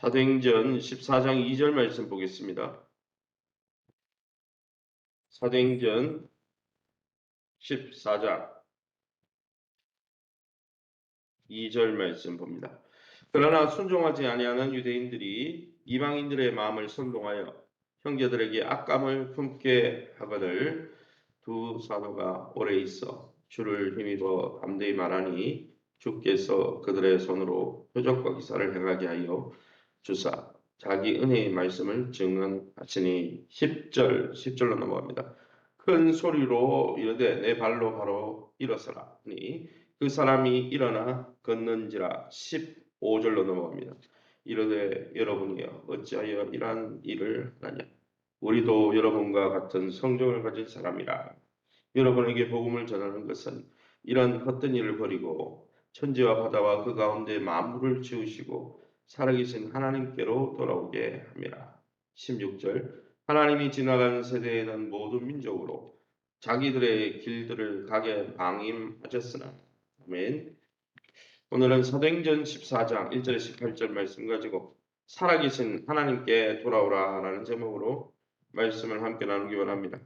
사도행전 14장 2절 말씀 보겠습니다. 사도행전 14장 2절 말씀 봅니다. 그러나 순종하지 아니하는 유대인들이 이방인들의 마음을 선동하여 형제들에게 악감을 품게 하거늘 두 사도가 오래 있어 주를 힘입어 담대히 말하니 주께서 그들의 손으로 표적과 기사를 행하게 하여 주사 자기 은혜의 말씀을 증언하시니 10절로 넘어갑니다. 큰 소리로 이르되 내 발로 바로 일어서라 하니 그 사람이 일어나 걷는지라. 15절로 넘어갑니다. 이르되 여러분이여 어찌하여 이러한 일을 하느냐. 우리도 여러분과 같은 성정을 가진 사람이라. 여러분에게 복음을 전하는 것은 이런 헛된 일을 버리고 천지와 바다와 그 가운데 만물을 지으시고 살아계신 하나님께로 돌아오게 함이라. 16절 하나님이 지나간 세대에는 모든 민족으로 자기들의 길들을 가게 방임하셨으나. 아멘. 오늘은 사도행전 14장 1절에 18절 말씀 가지고 살아계신 하나님께 돌아오라 라는 제목으로 말씀을 함께 나누기 원합니다.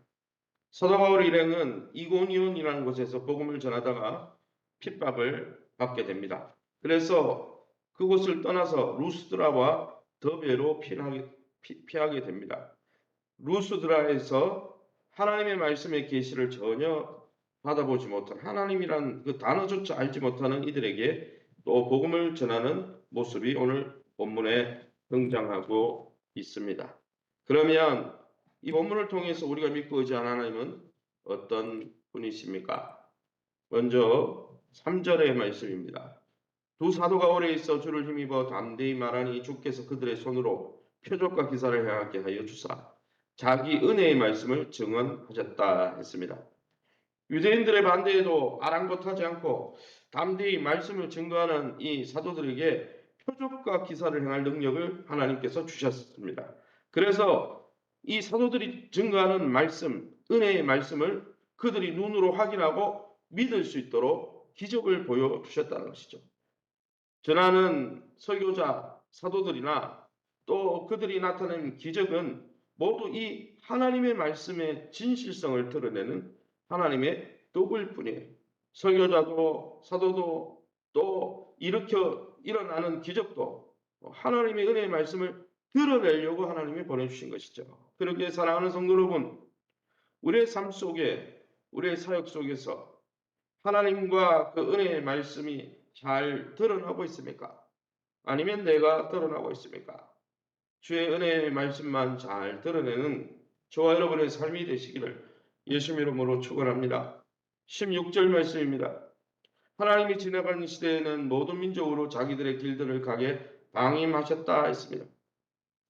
사도 바울 일행은 이고니온이라는 곳에서 복음을 전하다가 핍박을 받게 됩니다. 그래서 그곳을 떠나서 루스드라와 더베로 피하게 됩니다. 루스드라에서 하나님의 말씀의 계시를 전혀 받아보지 못한, 하나님이란 그 단어조차 알지 못하는 이들에게 또 복음을 전하는 모습이 오늘 본문에 등장하고 있습니다. 그러면 이 본문을 통해서 우리가 믿고 의지하는 하나님은 어떤 분이십니까? 먼저 3절의 말씀입니다. 두 사도가 오래 있어 주를 힘입어 담대히 말하니 주께서 그들의 손으로 표적과 기사를 행하게 하여 주사 자기 은혜의 말씀을 증언하셨다 했습니다. 유대인들의 반대에도 아랑곳하지 않고 담대히 말씀을 증거하는 이 사도들에게 표적과 기사를 행할 능력을 하나님께서 주셨습니다. 그래서 이 사도들이 증거하는 말씀, 은혜의 말씀을 그들이 눈으로 확인하고 믿을 수 있도록 기적을 보여주셨다는 것이죠. 전하는 설교자, 사도들이나 또 그들이 나타낸 기적은 모두 이 하나님의 말씀의 진실성을 드러내는 하나님의 도구일 뿐이에요. 설교자도 사도도 또 일어나는 기적도 하나님의 은혜의 말씀을 드러내려고 하나님이 보내주신 것이죠. 그렇게 사랑하는 성도 여러분, 우리의 삶 속에, 우리의 사역 속에서 하나님과 그 은혜의 말씀이 잘 드러나고 있습니까? 아니면 내가 드러나고 있습니까? 주의 은혜의 말씀만 잘 드러내는 저와 여러분의 삶이 되시기를 예수 이름으로 축원합니다. 16절 말씀입니다. 하나님이 지나가는 시대에는 모든 민족으로 자기들의 길들을 가게 방임하셨다 했습니다.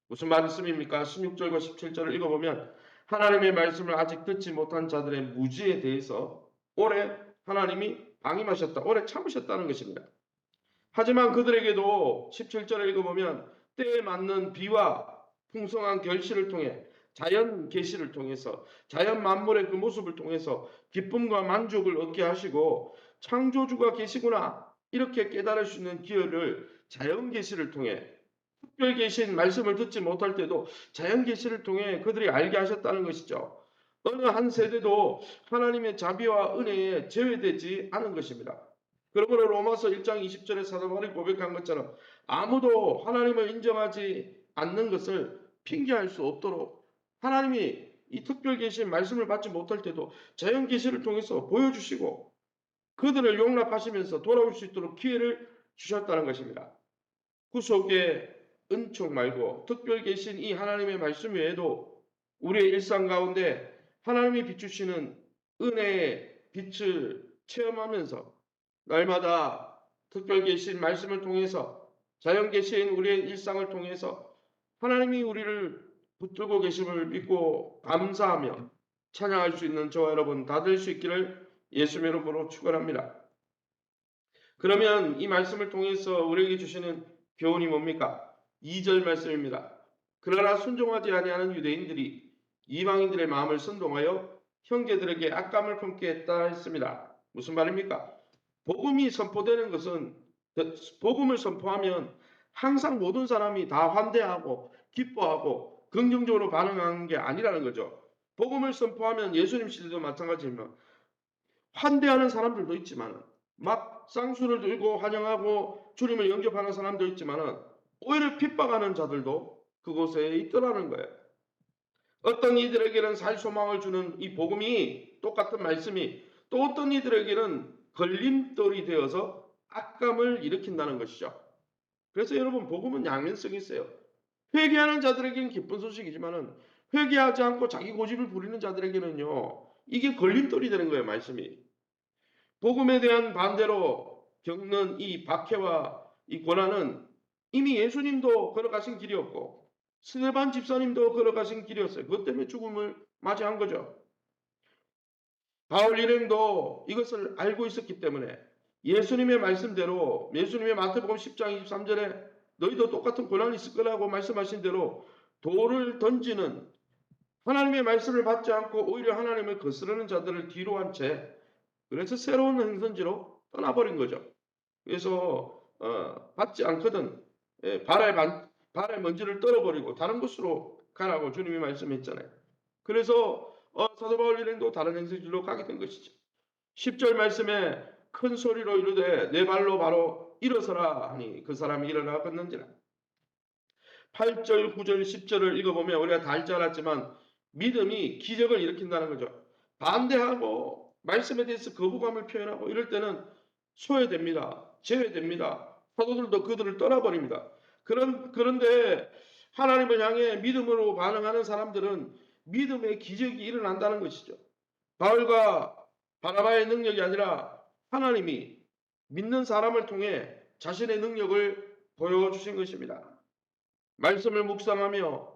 무슨 말씀입니까? 16절과 17절을 읽어보면 하나님의 말씀을 아직 듣지 못한 자들의 무지에 대해서 오래 하나님이 방임하셨다, 오래 참으셨다는 것입니다. 하지만 그들에게도 17절을 읽어보면 때에 맞는 비와 풍성한 결실을 통해 자연 계시를 통해서 자연 만물의 그 모습을 통해서 기쁨과 만족을 얻게 하시고 창조주가 계시구나 이렇게 깨달을 수 있는 기회를 자연 계시를 통해 특별 계신 말씀을 듣지 못할 때도 자연 계시를 통해 그들이 알게 하셨다는 것이죠. 어느 한 세대도 하나님의 자비와 은혜에 제외되지 않은 것입니다. 그러므로 로마서 1장 20절에 사도 바울이 고백한 것처럼 아무도 하나님을 인정하지 않는 것을 핑계할 수 없도록 하나님이 이 특별 계신 말씀을 받지 못할 때도 자연 계시를 통해서 보여주시고 그들을 용납하시면서 돌아올 수 있도록 기회를 주셨다는 것입니다. 구속의 은총 말고 특별 계신 이 하나님의 말씀 외에도 우리의 일상 가운데 하나님이 비추시는 은혜의 빛을 체험하면서 날마다 특별 계신 말씀을 통해서 자연 계신 우리의 일상을 통해서 하나님이 우리를 붙들고 계심을 믿고 감사하며 찬양할 수 있는 저와 여러분 다 될 수 있기를 예수 이름으로 축원합니다. 그러면 이 말씀을 통해서 우리에게 주시는 교훈이 뭡니까? 2절 말씀입니다. 그러나 순종하지 아니하는 유대인들이 이방인들의 마음을 선동하여 형제들에게 악감을 품게 했다 했습니다. 무슨 말입니까? 복음이 선포되는 것은 복음을 선포하면 항상 모든 사람이 다 환대하고 기뻐하고 긍정적으로 반응하는 게 아니라는 거죠. 복음을 선포하면 예수님 시대도 마찬가지지만 환대하는 사람들도 있지만 막 쌍수를 들고 환영하고 주님을 영접하는 사람도 있지만 오히려 핍박하는 자들도 그곳에 있더라는 거예요. 어떤 이들에게는 살 소망을 주는 이 복음이 똑같은 말씀이 또 어떤 이들에게는 걸림돌이 되어서 악감을 일으킨다는 것이죠. 그래서 여러분 복음은 양면성이 있어요. 회개하는 자들에게는 기쁜 소식이지만은 회개하지 않고 자기 고집을 부리는 자들에게는요. 이게 걸림돌이 되는 거예요. 말씀이. 복음에 대한 반대로 겪는 이 박해와 이 고난은 이미 예수님도 걸어가신 길이었고 스데반 집사님도 걸어가신 길이었어요. 그것 때문에 죽음을 맞이한 거죠. 바울 일행도 이것을 알고 있었기 때문에 예수님의 말씀대로 예수님의 마태복음 10장 23절에 너희도 똑같은 고난이 있을 거라고 말씀하신 대로 돌을 던지는 하나님의 말씀을 받지 않고 오히려 하나님을 거스르는 자들을 뒤로 한 채 그래서 새로운 행선지로 떠나버린 거죠. 그래서 받지 않거든 발에 먼지를 떨어버리고 다른 곳으로 가라고 주님이 말씀했잖아요. 그래서 사도 바울 일행도 다른 행선지로 가게 된 것이죠. 10절 말씀에 큰 소리로 이르되 내 발로 바로 일어서라 하니 그 사람이 일어나 걷는지라. 8절, 9절, 10절을 읽어보면 우리가 다 알지 않았지만 믿음이 기적을 일으킨다는 거죠. 반대하고 말씀에 대해서 거부감을 표현하고 이럴 때는 소외됩니다. 제외됩니다. 사도들도 그들을 떠나버립니다. 그런데 하나님을 향해 믿음으로 반응하는 사람들은 믿음의 기적이 일어난다는 것이죠. 바울과 바나바의 능력이 아니라 하나님이 믿는 사람을 통해 자신의 능력을 보여주신 것입니다. 말씀을 묵상하며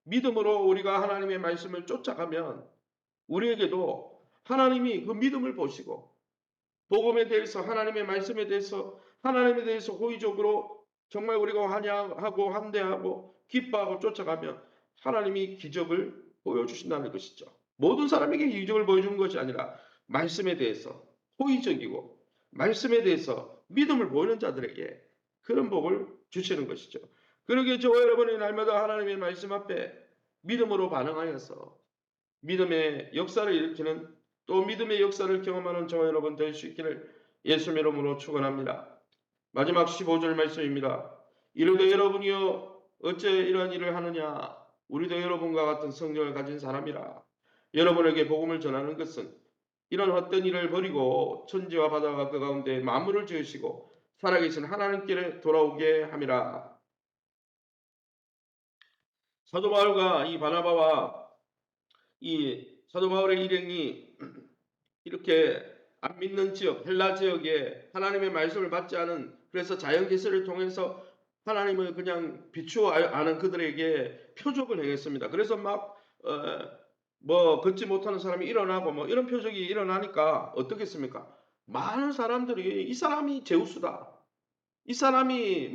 믿음으로 우리가 하나님의 말씀을 쫓아가면 우리에게도 하나님이 그 믿음을 보시고 복음에 대해서 하나님의 말씀에 대해서 하나님에 대해서 호의적으로 정말 우리가 환영하고 환대하고 기뻐하고 쫓아가면 하나님이 기적을 보여주신다는 것이죠. 모든 사람에게 기적을 보여주는 것이 아니라 말씀에 대해서 호의적이고 말씀에 대해서 믿음을 보이는 자들에게 그런 복을 주시는 것이죠. 그러기에 저와 여러분이 날마다 하나님의 말씀 앞에 믿음으로 반응하여서 믿음의 역사를 일으키는 또 믿음의 역사를 경험하는 저와 여러분 될 수 있기를 예수 이름으로 축원합니다. 마지막 15절 말씀입니다. 이르되 여러분이여 어째 이러한 일을 하느냐 우리도 여러분과 같은 성령을 가진 사람이라. 여러분에게 복음을 전하는 것은 이런 헛된 일을 버리고 천지와 바다가 그 가운데 만물을 지으시고 살아계신 하나님께 돌아오게 함이라. 사도 바울과 이 바나바와 이 사도 바울의 일행이 이렇게 안 믿는 지역, 헬라 지역에 하나님의 말씀을 받지 않은 그래서 자연계시를 통해서 하나님을 그냥 비추어 아는 그들에게 표적을 행했습니다. 그래서 뭐 걷지 못하는 사람이 일어나고 뭐 이런 표적이 일어나니까 어떻겠습니까? 많은 사람들이 이 사람이 제우스다. 이 사람이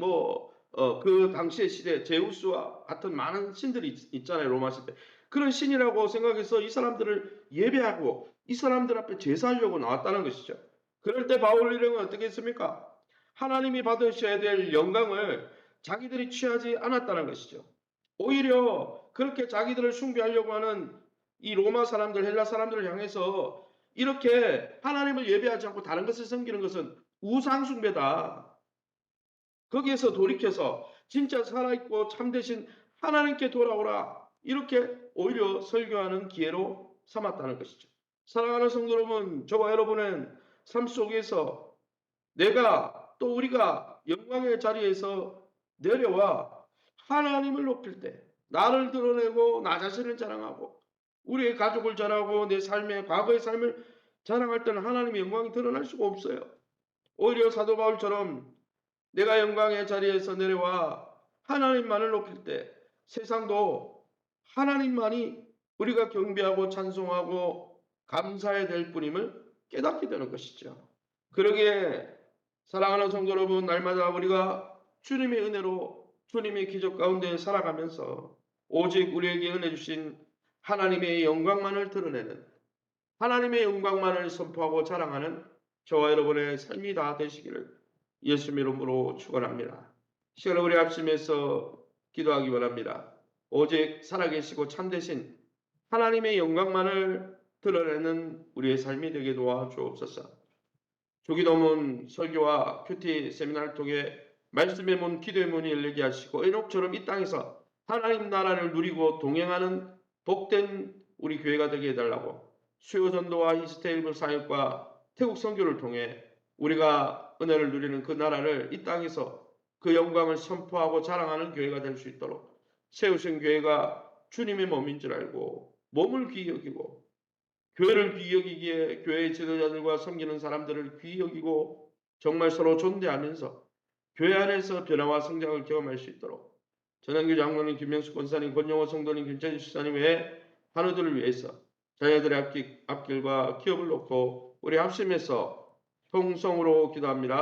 그 당시의 시대 제우스와 같은 많은 신들이 있잖아요. 로마 시대. 그런 신이라고 생각해서 이 사람들을 예배하고 이 사람들 앞에 제사하려고 나왔다는 것이죠. 그럴 때 바울 일행은 어떻게 했습니까? 하나님이 받으셔야 될 영광을 자기들이 취하지 않았다는 것이죠. 오히려 그렇게 자기들을 숭배하려고 하는 이 로마 사람들, 헬라 사람들을 향해서 이렇게 하나님을 예배하지 않고 다른 것을 섬기는 것은 우상 숭배다. 거기에서 돌이켜서 진짜 살아있고 참되신 하나님께 돌아오라. 이렇게 오히려 설교하는 기회로 삼았다는 것이죠. 사랑하는 성도 여러분, 저와 여러분은 삶 속에서 내가 또 우리가 영광의 자리에서 내려와 하나님을 높일 때 나를 드러내고 나 자신을 자랑하고 우리의 가족을 자랑하고 내 삶의 과거의 삶을 자랑할 때는 하나님의 영광이 드러날 수가 없어요. 오히려 사도 바울처럼 내가 영광의 자리에서 내려와 하나님만을 높일 때 세상도 하나님만이 우리가 경배하고 찬송하고 감사해야 될 뿐임을 깨닫게 되는 것이죠. 그러기에 사랑하는 성도 여러분, 날마다 우리가 주님의 은혜로 주님의 기적 가운데 살아가면서 오직 우리에게 은혜 주신 하나님의 영광만을 드러내는 하나님의 영광만을 선포하고 자랑하는 저와 여러분의 삶이 다 되시기를 예수 이름으로 축원합니다. 시간을 우리 합심해서 기도하기 원합니다. 오직 살아계시고 참되신 하나님의 영광만을 드러내는 우리의 삶이 되게 도와주옵소서. 주기도문 설교와 큐티 세미나를 통해 말씀의 문, 기도의 문이 열리게 하시고 에녹처럼 이 땅에서 하나님 나라를 누리고 동행하는 복된 우리 교회가 되게 해달라고 수요전도와 히스테일브 사역과 태국 선교를 통해 우리가 은혜를 누리는 그 나라를 이 땅에서 그 영광을 선포하고 자랑하는 교회가 될 수 있도록 세우신 교회가 주님의 몸인 줄 알고 몸을 귀히 여기고 교회를 귀히 여기기에 교회의 지도자들과 섬기는 사람들을 귀히 여기고 정말 서로 존대하면서 교회 안에서 변화와 성장을 경험할 수 있도록 전영규 장로님, 김명수 권사님, 권영호 성도님, 김찬희 수사님 외에 한우들을 위해서 자녀들의 앞길과 기업을 놓고 우리 합심해서 통성으로 기도합니다.